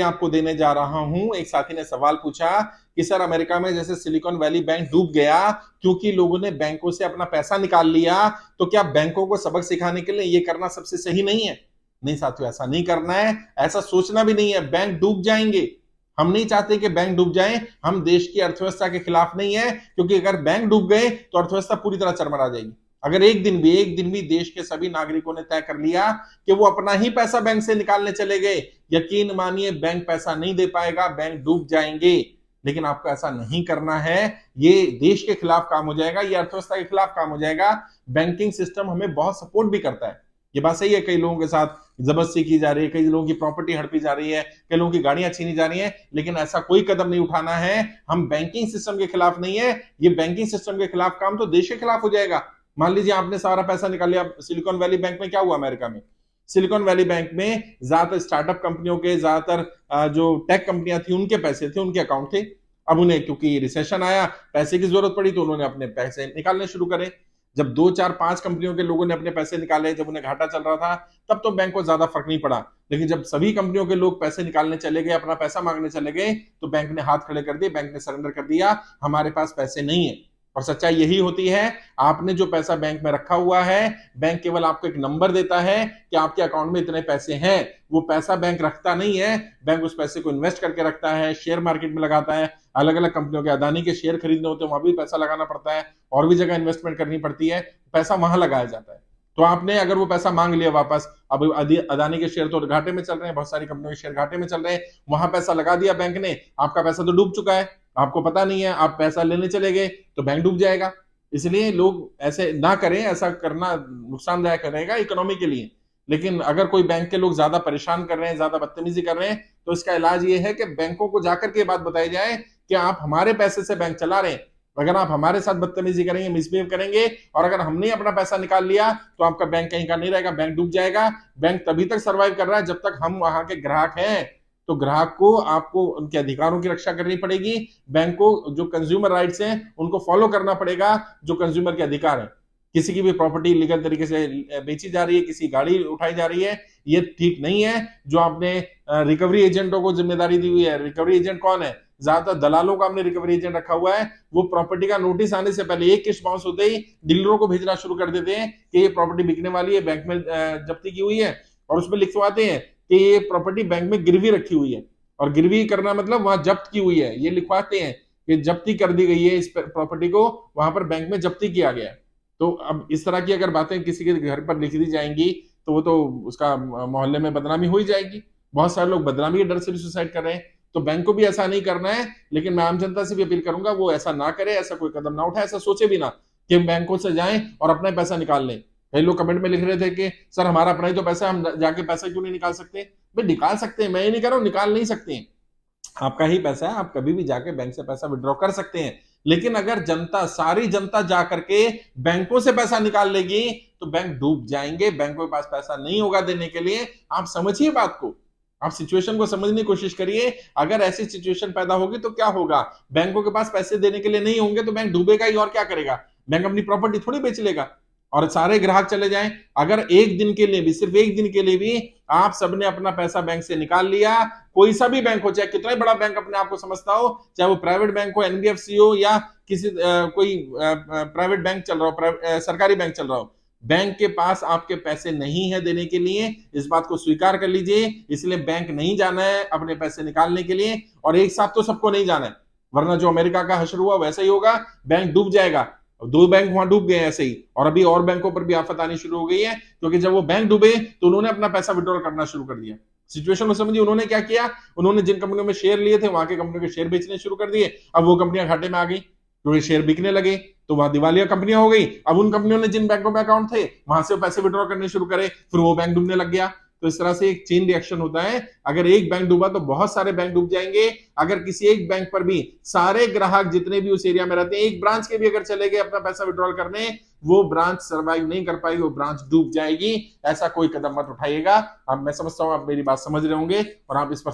आपको देने जा रहा हूं। एक साथी ने सवाल पूछा कि सर अमेरिका में जैसे सिलिकॉन वैली बैंक डूब गया क्योंकि लोगों ने बैंकों से अपना पैसा निकाल लिया, तो क्या बैंकों को सबक सिखाने के लिए ये करना सबसे सही नहीं है? नहीं साथियों, ऐसा नहीं करना है, ऐसा सोचना भी नहीं है। बैंक डूब जाएंगे, हम नहीं चाहते कि बैंक डूब जाए। हम देश की अर्थव्यवस्था के खिलाफ नहीं है, क्योंकि अगर बैंक डूब गए तो अर्थव्यवस्था पूरी तरह चरमरा जाएगी। अगर एक दिन भी देश के सभी नागरिकों ने तय कर लिया कि वो अपना ही पैसा बैंक से निकालने चले गए, यकीन मानिए बैंक पैसा नहीं दे पाएगा, बैंक डूब जाएंगे। लेकिन आपको ऐसा नहीं करना है, ये देश के खिलाफ काम हो जाएगा, ये अर्थव्यवस्था के खिलाफ काम हो जाएगा। बैंकिंग सिस्टम हमें बहुत सपोर्ट भी करता है, ये बात सही है। कई लोगों के साथ जबरदस्ती की जा रही है, कई लोगों की प्रॉपर्टी हड़पी जा रही है, कई लोगों की गाड़ियां छीनी जा रही है, लेकिन ऐसा कोई कदम नहीं उठाना है। हम बैंकिंग सिस्टम के खिलाफ नहीं है, ये बैंकिंग सिस्टम के खिलाफ काम तो देश के खिलाफ हो जाएगा। मान लीजिए आपने सारा पैसा निकाल लिया सिलिकॉन वैली बैंक में, क्या हुआ अमेरिका में? सिलिकॉन वैली बैंक में ज्यादातर स्टार्टअप कंपनियों के, ज्यादातर जो टेक कंपनियां थी उनके पैसे थे, उनके अकाउंट थे। अब उन्हें क्योंकि रिसेशन आया, पैसे की जरूरत पड़ी, तो उन्होंने अपने पैसे निकालने शुरू करे। जब 2 4 5 कंपनियों के लोगों ने अपने पैसे निकाले, जब उन्हें घाटा चल रहा था, तब तो बैंक को ज्यादा फर्क नहीं पड़ा। लेकिन जब सभी कंपनियों के लोग पैसे निकालने चले गए, अपना पैसा मांगने चले गए, तो बैंक ने हाथ खड़े कर दिए, बैंक ने सरेंडर कर दिया, हमारे पास पैसे नहीं है। और सच्चाई यही होती है, आपने जो पैसा बैंक में रखा हुआ है, बैंक केवल आपको एक नंबर देता है कि आपके अकाउंट में इतने पैसे हैं। वो पैसा बैंक रखता नहीं है, बैंक उस पैसे को इन्वेस्ट करके रखता है, शेयर मार्केट में लगाता है। अलग अलग कंपनियों के अदानी के शेयर खरीदने होते हैं, वहां भी पैसा लगाना पड़ता है, और भी जगह इन्वेस्टमेंट करनी पड़ती है, पैसा वहां लगाया जाता है। तो आपने अगर वो पैसा मांग लिया वापस, अब अदानी के शेयर तो घाटे में चल रहे हैं, बहुत सारी कंपनियों के शेयर घाटे में चल रहे हैं, वहां पैसा लगा दिया बैंक ने, आपका पैसा तो डूब चुका है, आपको पता नहीं है, आप पैसा लेने चले गए तो बैंक डूब जाएगा। इसलिए लोग ऐसे ना करें, ऐसा करना नुकसानदायक रहेगा इकोनॉमी के लिए। लेकिन अगर कोई बैंक के लोग ज्यादा परेशान कर रहे हैं, ज्यादा बदतमीजी कर रहे हैं, तो इसका इलाज ये है कि बैंकों को जाकर के बात बताई जाए कि आप हमारे पैसे से बैंक चला रहे हैं, अगर आप हमारे साथ बदतमीजी करेंगे, मिसबिहेव करेंगे, और अगर हमने अपना पैसा निकाल लिया, तो आपका बैंक कहीं का नहीं रहेगा, बैंक डूब जाएगा। बैंक तभी तक सर्वाइव कर रहा है जब तक हम वहां के ग्राहक हैं। तो ग्राहक को, आपको उनके अधिकारों की रक्षा करनी पड़ेगी। बैंक को जो कंज्यूमर राइट्स हैं उनको फॉलो करना पड़ेगा, जो कंज्यूमर के अधिकार है। किसी की भी प्रॉपर्टी लीगल तरीके से बेची जा रही है, किसी गाड़ी उठाई जा रही है, ये ठीक नहीं है। जो आपने रिकवरी एजेंटों को जिम्मेदारी दी हुई है, रिकवरी एजेंट कौन है? ज्यादातर दलालों का हमने रिकवरी एजेंट रखा हुआ है। वो प्रॉपर्टी का नोटिस आने से पहले, एक किस्त बाउंस होते ही डीलरों को भेजना शुरू कर देते हैं कि ये प्रॉपर्टी बिकने वाली है, बैंक में जब्ती की हुई है, और उसमें लिखवाते हैं कि ये प्रॉपर्टी बैंक में गिरवी रखी हुई है। और गिरवी करना मतलब वहां जब्त की हुई है, ये लिखवाते हैं कि जब्ती कर दी गई है, इस प्रॉपर्टी को वहां पर बैंक में जब्ती किया गया है। तो अब इस तरह की अगर बातें किसी के घर पर लिख दी जाएंगी, तो वो तो उसका मोहल्ले में बदनामी हो ही जाएगी। बहुत सारे लोग बदनामी के डर से भी सुसाइड कर रहे हैं। तो बैंक को भी ऐसा नहीं करना है, लेकिन मैं आम जनता से भी अपील करूंगा वो ऐसा ना करे, ऐसा कोई कदम ना उठाए, ऐसा सोचे भी ना कि बैंकों से जाएं और अपना पैसा निकाल लें। कई लोग कमेंट में लिख रहे थे कि सर हमारा अपना ही तो पैसा है, हम जाके पैसा क्यों नहीं निकाल सकते? भाई निकाल सकते हैं, मैं ये नहीं कह रहा हूं निकाल नहीं सकते हैं, आपका ही पैसा है, आप कभी भी जाके बैंक से पैसा विड्रॉ कर सकते हैं। लेकिन अगर जनता, सारी जनता जा करके बैंकों से पैसा निकाल लेगी, तो बैंक डूब जाएंगे, बैंकों के पास पैसा नहीं होगा देने के लिए। आप समझिए बात को, आप सिचुएशन को समझने की कोशिश करिए। अगर ऐसी सिचुएशन पैदा होगी तो क्या होगा? बैंकों के पास पैसे देने के लिए नहीं होंगे, तो बैंक डूबेगा ही, और क्या करेगा? बैंक अपनी प्रॉपर्टी थोड़ी बेच लेगा और सारे ग्राहक चले जाएं। अगर एक दिन के लिए भी, सिर्फ एक दिन के लिए भी आप सबने अपना पैसा बैंक से निकाल लिया, कोई सा भी बैंक हो, चाहे कितना बड़ा बैंक अपने आप को समझता हो, चाहे वो प्राइवेट बैंक हो, एनबीएफसी हो, या किसी कोई प्राइवेट बैंक चल रहा हो, सरकारी बैंक चल रहा हो, बैंक के पास आपके पैसे नहीं है देने के लिए, इस बात को स्वीकार कर लीजिए। इसलिए बैंक नहीं जाना है अपने पैसे निकालने के लिए, और एक साथ तो सबको नहीं जाना है, वरना जो अमेरिका का हश्र हुआ वैसा ही होगा, बैंक डूब जाएगा। 2 बैंक वहां डूब गए ऐसे ही, और अभी और बैंकों पर भी आफत आनी शुरू हो गई है, क्योंकि जब वो बैंक डूबे तो उन्होंने अपना पैसा विड्रॉल करना शुरू कर दिया। सिचुएशन को समझिए, उन्होंने क्या किया, उन्होंने जिन कंपनियों में शेयर लिए थे वहां के कंपनियों के शेयर बेचने शुरू कर दिए। अब वो कंपनियां घाटे में आ गई, क्योंकि शेयर बिकने लगे, तो वहां दिवालिया कंपनियां हो गई। अब उन कंपनियों ने जिन बैंकों में अकाउंट थे वहां से पैसे विड्रॉ करने शुरू करे, फिर वो बैंक डूबने लग गया। तो इस तरह से एक चेन रिएक्शन होता है। अगर एक बैंक डूबा तो बहुत सारे बैंक डूब जाएंगे। अगर किसी एक बैंक पर भी सारे ग्राहक जितने भी उस एरिया में रहते हैं, एक ब्रांच के भी अगर चले गए अपना पैसा विड्रॉल करने, वो ब्रांच सर्वाइव नहीं कर पाएगी, वो ब्रांच डूब जाएगी। ऐसा कोई कदम मत उठाइएगा। अब मैं समझता हूं आप मेरी बात समझ रहे होंगे और आप इस पर